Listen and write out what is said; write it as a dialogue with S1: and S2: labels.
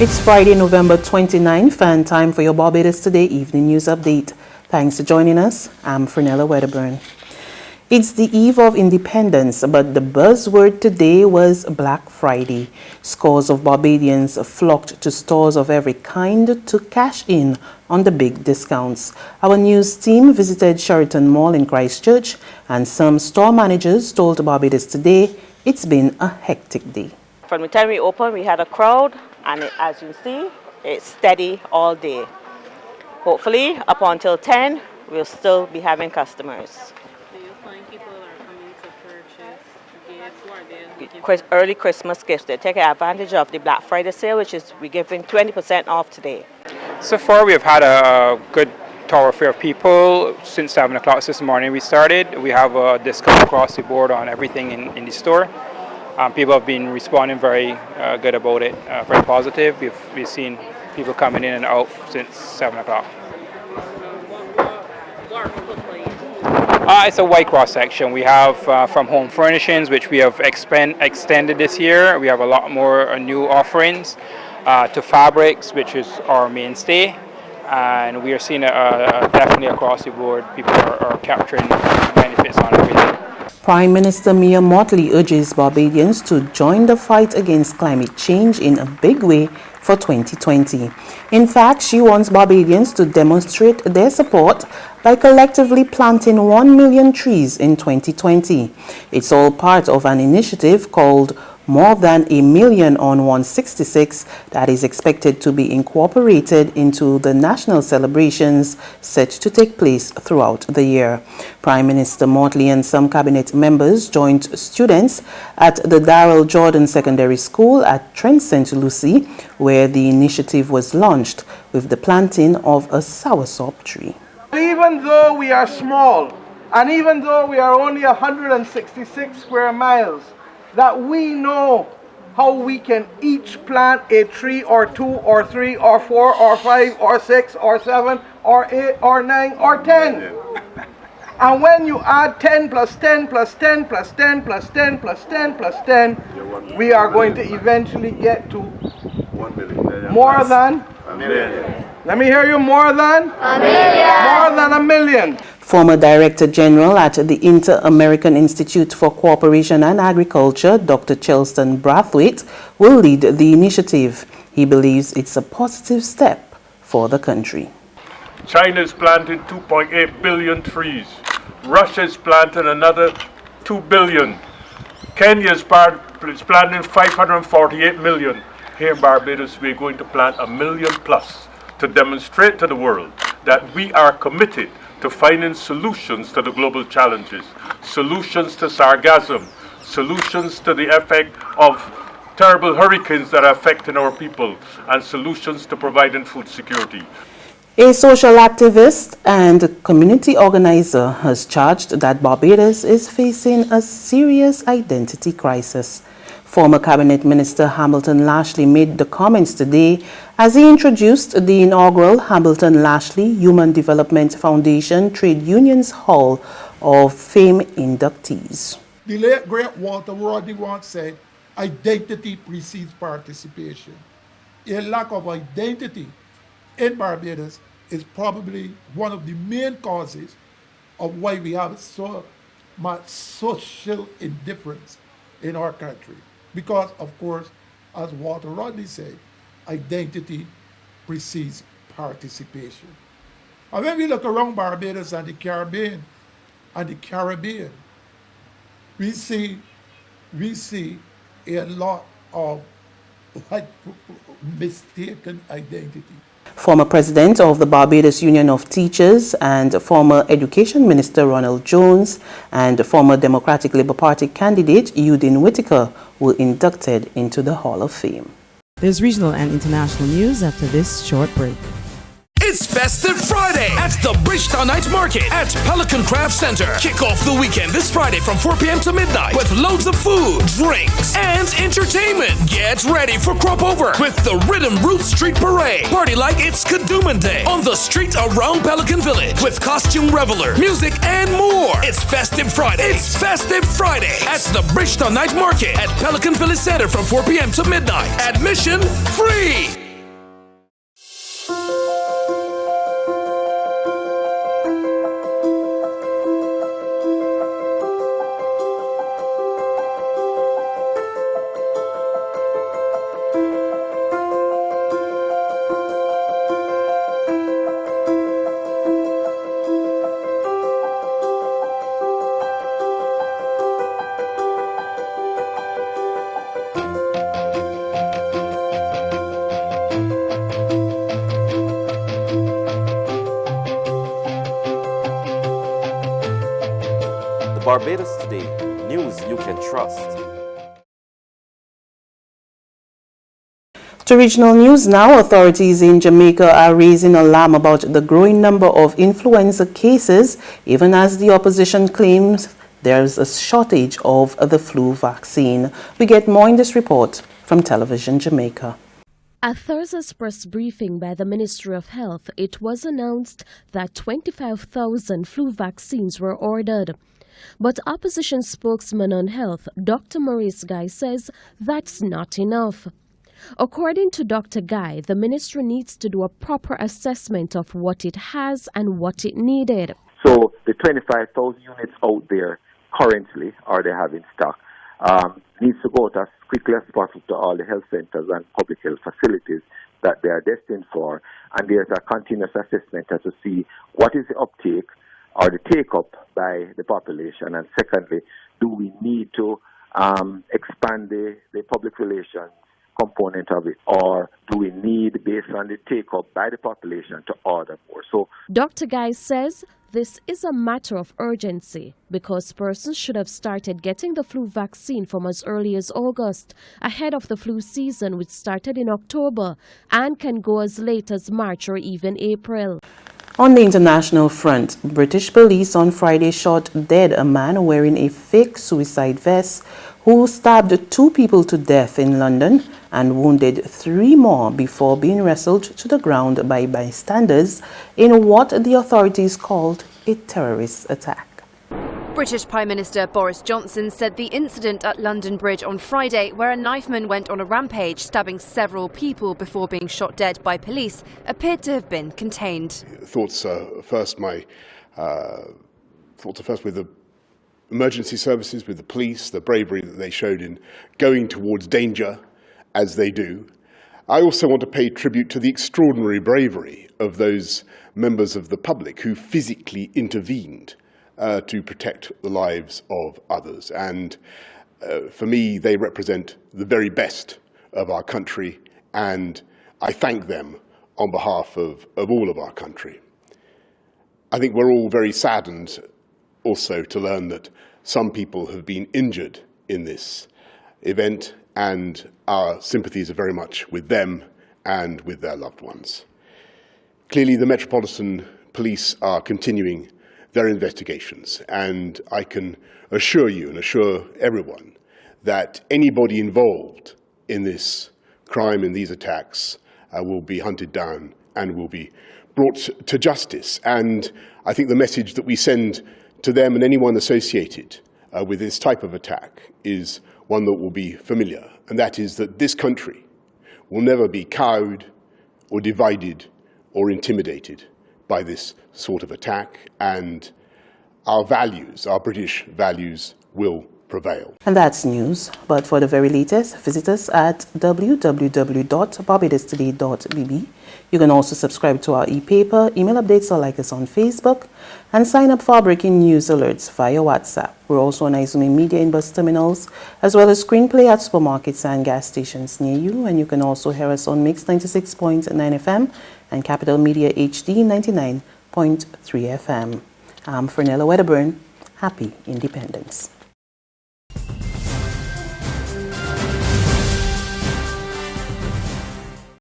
S1: It's Friday, November 29th, and time for your Barbados Today Evening News Update. Thanks for joining us. I'm Fernella Wedderburn. It's the eve of independence, but the buzzword today was Black Friday. Scores of Barbadians flocked to stores of every kind to cash in on the big discounts. Our news team visited Sheraton Mall in Christchurch, and some store managers told Barbados Today it's been a hectic day.
S2: From the time we opened, we had a crowd, and as you see, it's steady all day. Hopefully, up until 10, we'll still be having customers.
S3: Do you find people are coming to purchase gifts or they
S2: Early Christmas gifts. They're taking advantage of the Black Friday sale, which is we're giving 20% off today.
S4: So far, we've had a good thoroughfare of people. Since 7 o'clock this morning we started. We have a discount across the board on everything in the store. People have been responding very good about it, very positive. We've seen people coming in and out since 7 o'clock. It's a wide cross section. We have from home furnishings, which we have extended this year. We have a lot more new offerings to fabrics, which is our mainstay. And we are seeing definitely across the board, people are capturing benefits on everything.
S1: Prime Minister Mottley urges Barbadians to join the fight against climate change in a big way for 2020. In fact, she wants Barbadians to demonstrate their support by collectively planting 1 million trees in 2020. It's all part of an initiative called More Than a Million on 166 that is expected to be incorporated into the national celebrations set to take place throughout the year. Prime Minister Mottley and some cabinet members joined students at the Darrell Jordan Secondary School at Trent St. Lucie, where the initiative was launched with the planting of a soursop tree.
S5: Even though we are small, and even though we are only 166 square miles, that we know how we can each plant a tree or 2 or 3 or 4 or 5 or 6 or 7 or 8 or 9 or 10. And when you add 10 plus 10 plus 10 plus 10 plus 10 plus 10 plus 10, we are going to eventually get to
S6: 1 million.
S5: More than
S6: a million.
S5: Let me hear you. More than a million. More than a million.
S1: Former Director General at the Inter-American Institute for Cooperation and Agriculture, Dr. Chelston Brathwaite, will lead the initiative. He believes it's a positive step for the country.
S7: China's planting 2.8 billion trees. Russia's planting another 2 billion. Kenya's planting 548 million. Here in Barbados, we're going to plant 1 million plus to demonstrate to the world that we are committed to finding solutions to the global challenges, solutions to sargassum, solutions to the effect of terrible hurricanes that are affecting our people, and solutions to providing food security.
S1: A social activist and community organizer has charged that Barbados is facing a serious identity crisis. Former Cabinet Minister Hamilton Lashley made the comments today as he introduced the inaugural Hamilton-Lashley Human Development Foundation Trade Unions Hall of Fame inductees.
S8: The late great Walter Rodney once said, identity precedes participation. A lack of identity in Barbados is probably one of the main causes of why we have so much social indifference in our country. Because, of course, as Walter Rodney said, identity precedes participation. And when we look around Barbados and the Caribbean, we see a lot of mistaken identity.
S1: Former President of the Barbados Union of Teachers and former Education Minister Ronald Jones and former Democratic Labour Party candidate Eudin Whitaker were inducted into the Hall of Fame.
S9: There's regional and international news after this short break.
S10: It's Festive Friday at the Bridgetown Night Market at Pelican Craft Center. Kick off the weekend this Friday from 4 p.m. to midnight with loads of food, drinks, and entertainment. Get ready for Crop Over with the Rhythm Roots Street Parade. Party like it's Kadooman Day on the street around Pelican Village with costume reveler, music, and more. It's Festive Friday. It's Festive Friday at the Bridgetown Night Market at Pelican Village Center from 4 p.m. to midnight. Admission free.
S11: Barbados Today, news you can trust.
S1: To regional news now, authorities in Jamaica are raising alarm about the growing number of influenza cases, even as the opposition claims there's a shortage of the flu vaccine. We get more in this report from Television Jamaica.
S12: At Thursday's press briefing by the Ministry of Health, it was announced that 25,000 flu vaccines were ordered. But opposition spokesman on health, Dr. Maurice Guy, says that's not enough. According to Dr. Guy, the ministry needs to do a proper assessment of what it has and what it needed.
S13: So the 25,000 units out there currently, or they have in stock, needs to go out as quickly as possible to all the health centers and public health facilities that they are destined for. And there's a continuous assessment to see what is the uptake or the take-up by the population. And secondly, do we need to expand the public relations component of it, or do we need, based on the take-up by the population, to order more? So
S12: Dr. Guy says this is a matter of urgency because persons should have started getting the flu vaccine from as early as August, ahead of the flu season, which started in October and can go as late as March or even April.
S1: On the international front, British police on Friday shot dead a man wearing a fake suicide vest who stabbed 2 people to death in London and wounded 3 more before being wrestled to the ground by bystanders in what the authorities called a terrorist attack.
S14: British Prime Minister Boris Johnson said the incident at London Bridge on Friday, where a knifeman went on a rampage stabbing several people before being shot dead by police, appeared to have been contained.
S15: Thoughts are first with the emergency services, with the police, the bravery that they showed in going towards danger as they do. I also want to pay tribute to the extraordinary bravery of those members of the public who physically intervened to protect the lives of others. And for me, they represent the very best of our country, and I thank them on behalf of all of our country. I think we're all very saddened also to learn that some people have been injured in this event, and our sympathies are very much with them and with their loved ones. Clearly, the Metropolitan Police are continuing their investigations, and I can assure you and assure everyone that anybody involved in this crime, in these attacks, will be hunted down and will be brought to justice. And I think the message that we send to them and anyone associated with this type of attack is one that will be familiar, and that is that this country will never be cowed or divided or intimidated by this sort of attack, and our values, our British values, will prevail.
S1: And that's news. But for the very latest, visit us at www.barbadostoday.bb. You can also subscribe to our e-paper, email updates, or like us on Facebook, and sign up for our breaking news alerts via WhatsApp. We're also on Izumi Media in bus terminals, as well as screenplay at supermarkets and gas stations near you. And you can also hear us on Mix 96.9 FM and Capital Media HD 99.3 FM. I'm Fernella Wedderburn. Happy Independence.